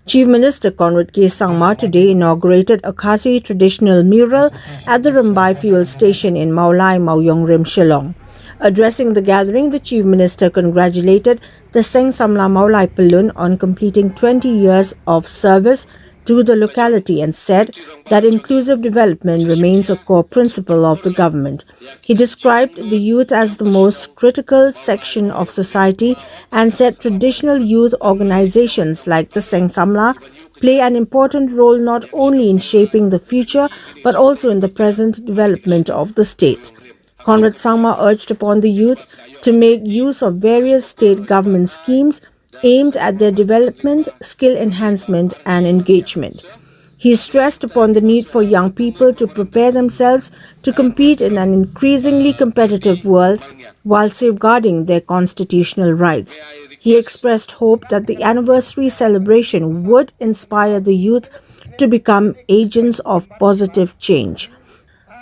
Chief Minister Conrad K. Sangma today inaugurated a Khasi traditional mural at the Rambai fuel station in Mawlai, Rim, Shillong. Addressing the gathering, the Chief Minister congratulated the Seng Samla Mawlai Palun on completing 20 years of service to the locality and said that inclusive development remains a core principle of the government. He described the youth as the most critical section of society and said traditional youth organizations like the Seng Samla play an important role not only in shaping the future but also in the present development of the state. Conrad Sangma urged upon the youth to make use of various state government schemes aimed at their development, skill enhancement and engagement. He stressed upon the need for young people to prepare themselves to compete in an increasingly competitive world while safeguarding their constitutional rights. He expressed hope that the anniversary celebration would inspire the youth to become agents of positive change.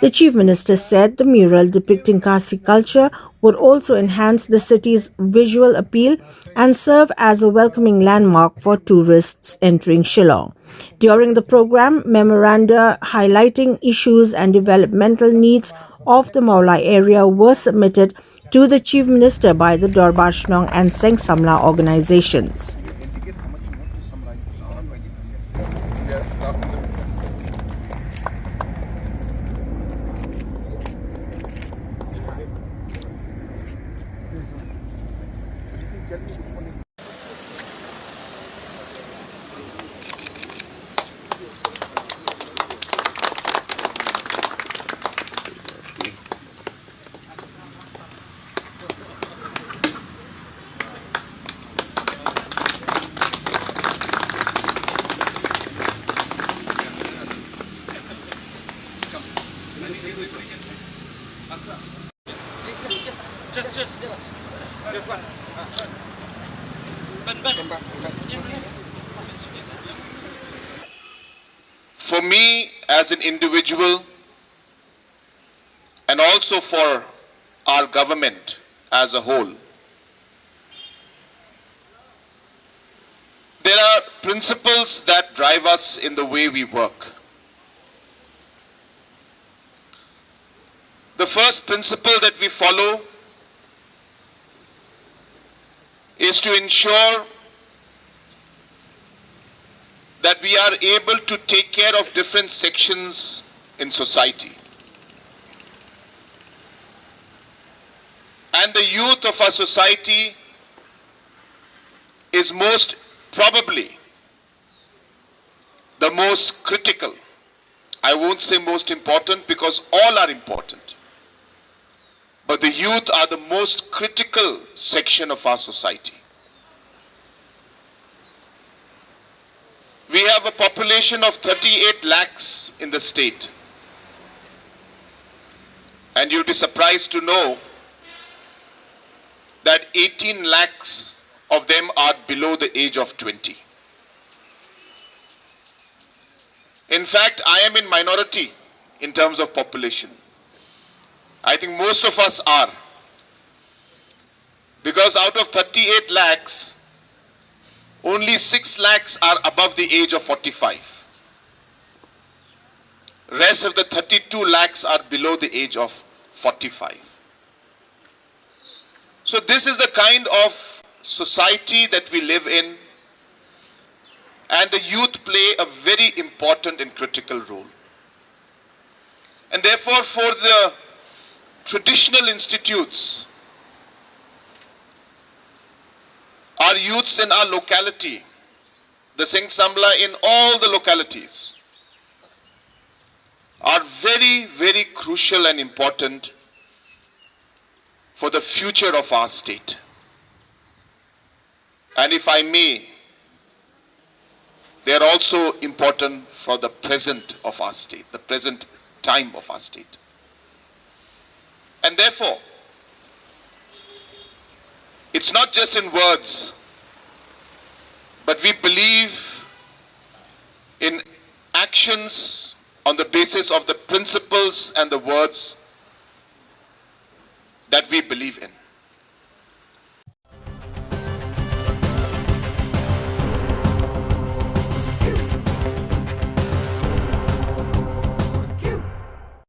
The Chief Minister said the mural depicting Khasi culture would also enhance the city's visual appeal and serve as a welcoming landmark for tourists entering Shillong. During the program, memoranda highlighting issues and developmental needs of the Mawlai area were submitted to the Chief Minister by the Dorbar Shnong and Seng Samla organizations. For me as an individual and also for our government as a whole, there are principles that drive us in the way we work. The first principle that we follow is to ensure that we are able to take care of different sections in society. And the youth of our society is most probably the most critical. I won't say most important because all are important. But the youth are the most critical section of our society. We have a population of 38 lakhs in the state. And you'll be surprised to know that 18 lakhs of them are below the age of 20. In fact, I am in minority in terms of population. I think most of us are. Because out of 38 lakhs, only 6 lakhs are above the age of 45. Rest of the 32 lakhs are below the age of 45. So this is the kind of society that we live in, and the youth play a very important and critical role. And therefore, for the traditional institutes, our youths in our locality, the Seng Samla in all the localities, are very, very crucial and important for the future of our state. And if I may, they are also important for the present of our state, the present time of our state. And therefore, it's not just in words, but we believe in actions on the basis of the principles and the words that we believe in.